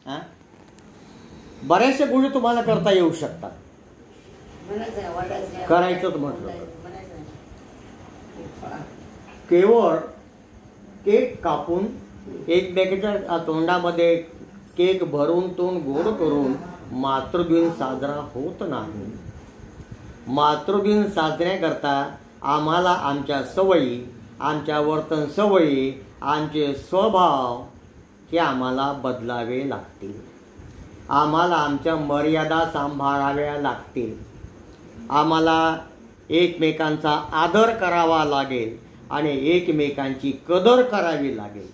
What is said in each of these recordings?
हा, बऱ्याचशा गोष्टी तुम्हाला करता येऊ शकतात. करायचं म्हटलं केवळ केक कापून एकमेकाच्या तोंडामध्ये केक भरून तोंड गोड करून मातृदिन साजरा होत नाही. मातृदिन साजऱ्याकरता आम्हाला आमच्या सवयी, आमच्या वर्तन सवयी, आमचे स्वभाव हे आम्हाला बदलावे लागतील. आम्हाला आमच्या मर्यादा सांभाळाव्या लागतील. आम्हाला एकमेकांचा आदर करावा लागेल आणि एकमेकांची कदर करावी लागेल.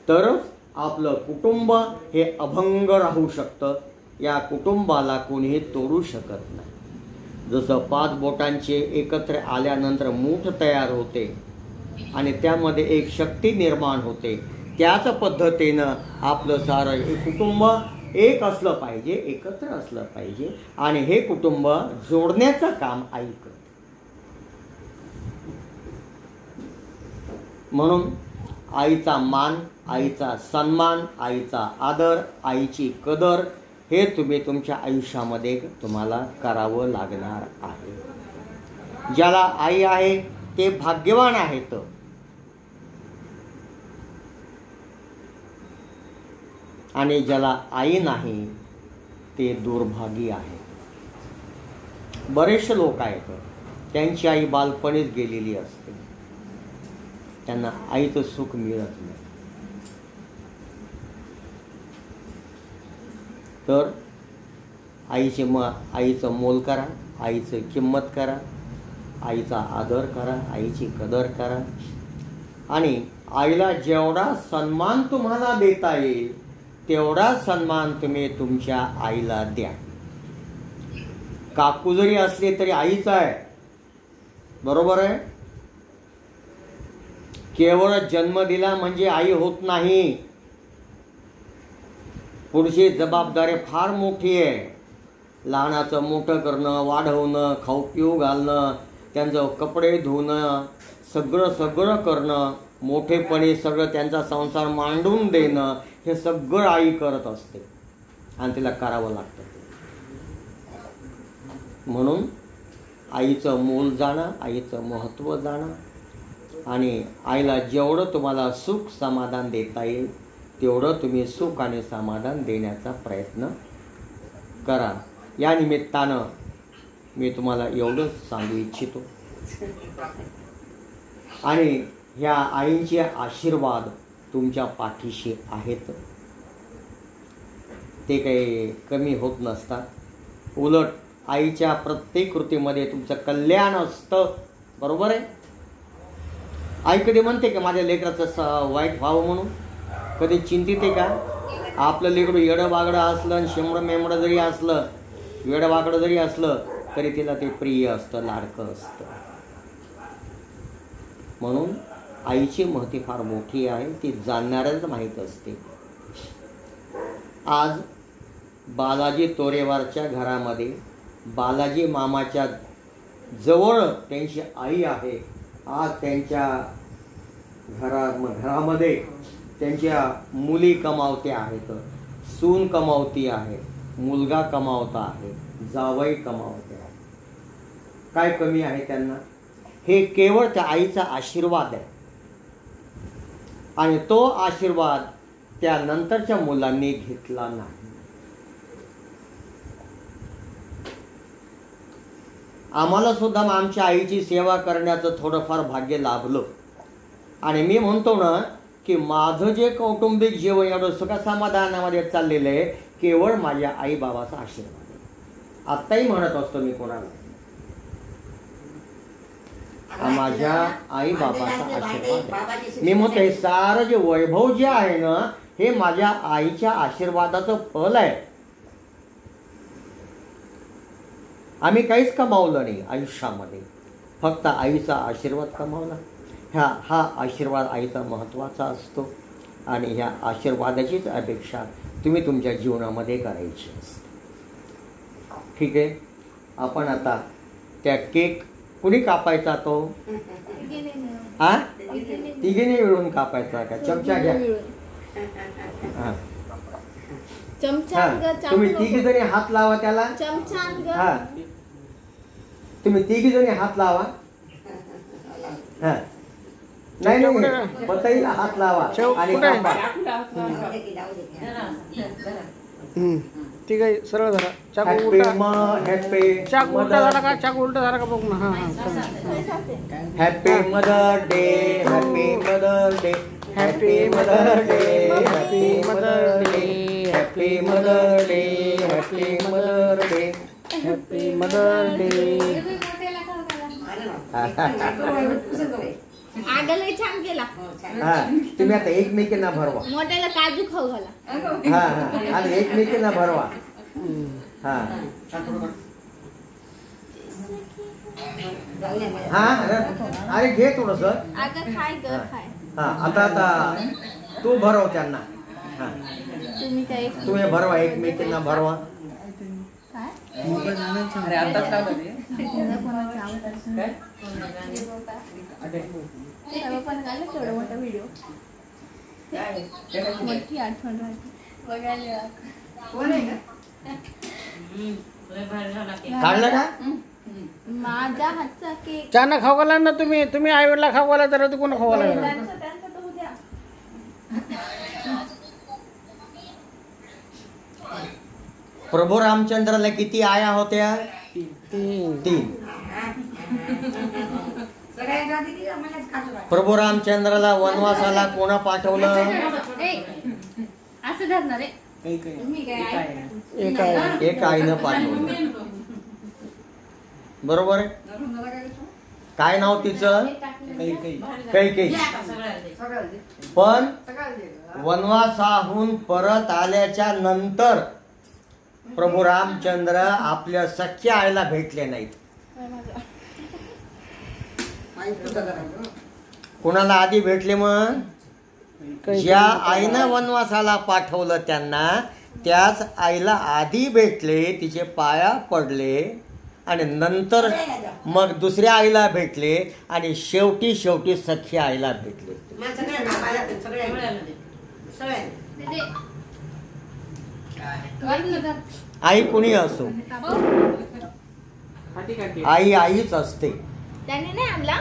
तरच आपलं कुटुंब हे अभंग राहू शकतं. या कुटुंबाला कोणीही तोडू शकत नाही. जसं 5 बोटांचे एकत्र आल्यानंतर मूठ तयार होते आणि त्यामध्ये एक शक्ती निर्माण होते, त्याच पद्धतीनं आपलं सारं हे कुटुंब एक असलं पाहिजे, एकत्र असलं पाहिजे आणि हे कुटुंब जोडण्याचं काम आई करते. म्हणून आईचा मान, आईचा सन्मान, आईचा आदर, आईची कदर हे तुम्ही तुमच्या आयुष्यामध्ये तुम्हाला करावं लागणार आहे. ज्याला आई आहे ते भाग्यवान आहेत. आणि ज्याला आई नाही ते दुर्भागी आहे. बरेचसे लोक आहेत त्यांची आई बालपणीच गेलेली असते, त्यांना आईचं सुख मिळत नाही. तर आईचं मोल करा, आईचं किंमत करा, आईचा आदर करा, आईची कदर करा आणि आईला जेवढा सन्मान तुम्हाला देता येईल तेवढा सन्मान तुम्ही तुमच्या आईला द्या. काकू जरी असली तरी आईच आहे, बरोबर आहे. केवळ जन्म दिला म्हणजे आई होत नाही. पुढची जबाबदारी फार मोठी आहे. लहानाचं मोठं करणं, वाढवणं, खाऊ पिऊ घालणं, त्यांचं कपडे धुणं, सगळं करणं, मोठेपणी सगळं त्यांचा संसार मांडून देणं, हे सगळं आई करत असते आणि तिला करावं लागतं. म्हणून आईचं मोल जाणं, आईचं महत्त्व जाणं आणि आईला जेवढं तुम्हाला सुख समाधान देता येईल तेवढं तुम्ही सुख आणि समाधान देण्याचा प्रयत्न करा. या निमित्तानं मी तुम्हाला एवढंच सांगू इच्छितो. आणि ह्या आईंचे आशीर्वाद तुमच्या पाठीशी आहेत, ते काही कमी होत नसतात. उलट आईच्या प्रत्येक कृतीमध्ये तुमचं कल्याण असतं, बरोबर आहे. आई कधी म्हणते का माझ्या लेकराचं वाईट व्हावं म्हणून? कधी चिंतित आहे का? आपलं लेकरू येडं वागडं असलं आणि शेंबडं मेंबडं जरी असलं, वेडं वागडं जरी असलं तरी तिला ते प्रिय असतं, लाडकं असतं. म्हणून आईची महती फार मोठी आहे, ती जाणणाऱ्याच माहीत असते. आज बालाजी तोरेवारच्या घरामध्ये बालाजी मामाच्या जवळ त्यांची आई आहे. आज त्यांच्या घरामध्ये त्यांच्या मुली कमावत्या आहेत, सून कमावती आहे, मुलगा कमावता आहे, जावई कमावते आहे. काय कमी आहे त्यांना? हे केवळ त्या आईचा आशीर्वाद आहे आणि तो आशीर्वाद त्या नंतरच्या मुलांनी घेतला नाही. आम्हाला सुद्धा आमच्या आईची सेवा करण्याचं थोडंफार भाग्य लाभलं आणि मी म्हणतो ना की माझं जे कौटुंबिक जीवन एवढं सुखसमाधानामध्ये चाललेलं आहे केवळ माझ्या आई बाबाचा आशीर्वाद आहे. आत्ताही म्हणत असतो मी कोणाला, माझ्या आई बाबाचा आशीर्वाद आहे. मी म्हणतो हे सारं जे वैभव जे आहे ना हे माझ्या आईच्या आशीर्वादाचं फल आहे. आम्ही काहीच कमावलं नाही आयुष्यामध्ये, फक्त आईचा आशीर्वाद कमावला. हा आशीर्वाद आईचा महत्त्वाचा असतो आणि ह्या आशीर्वादाचीच अपेक्षा तुम्ही तुमच्या जीवनामध्ये करायची असते. ठीक आहे, आपण आता त्या केक कुणी कापायचा तो? हा, तिघीने मिळून कापायचा का? चमचा घ्या. हां चमचा आण ग, चाकू तुम्ही नको. तिघी जणी हात लावा त्याला. चमचा आण ग. हा तुम्ही तिघी जणी हात लावा. हा नाही नाही पतईला हात लावा आणि कापा. ठीक आहे सरळ धरा. चाकू हॅपी उलटा. चाकू उलटा झाला का? चाकू उलटा झाला का बघ ना. हा happy mother day. Happy mother day. Happy mother day. Happy mother day. Happy mother day. Happy mother day. Happy mother day. आगलही छान केला. हा तुम्ही आता एकमेकींना भरवा. मोठ्याला काजू खाऊ घाला. हा हा आणि एकमेकींना भरवा. हा हा अरे घे थोडस. अगं खाय ग खाय. हा आता तू भरव त्यांना. हा तुम्ही काय तुम्ही भरवा एकमेकींना भरवा. अरे आताच लावलं ते. थोडा मोठा व्हिडिओ मोठी आठवण राहते. काढलं का? माझ्या हातचा केक. चाना खाऊ घाला ना तुम्ही. तुम्ही आई वडिला खाऊ घाला तर कोण खाऊ घाला. त्यांचं तर उद्या. प्रभू रामचंद्राला किती आया होत्या? 3. प्रभू रामचंद्राला वनवासाला कोणा पाठवलं? असं धरणार आहे. एक आईनं पाठवलं. बरोबर आहे. काय नाव तिचं? कैकेयी. पण वनवासाहून परत आल्याच्या नंतर प्रभू रामचंद्र आपल्या सख्या आईला भेटले नाहीत. कुणाला आधी भेटले? मग ज्या आईनं वनवासाला पाठवलं त्यांना त्याच आईला आधी भेटले, तिचे पाया पडले आणि नंतर मग दुसऱ्या आईला भेटले आणि शेवटी सख्या आईला भेटले. आई कुणी असो, आई आईच असते. त्याने नाही आणला.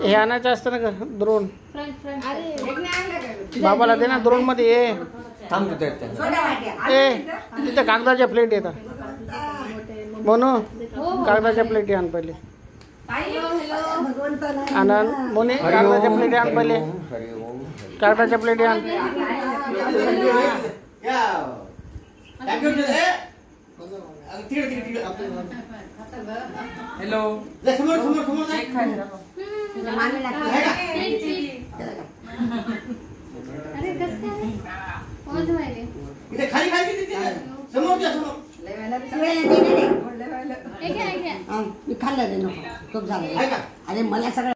हे आणायचं असतं ना द्रोण. अरे बाबाला दे ना द्रोण मध्ये. ये थांब तिथे. तिथे कागदाच्या प्लेट येतात म्हणून. कागदाच्या प्लेटी आण पहिले. आनंद मोने कागदाच्या प्लेटी आण पहिले. कागदाच्या प्लेटी आण. हॅलो. खाली मी खाल्लं रे नको खूप झालं. अरे मला सगळं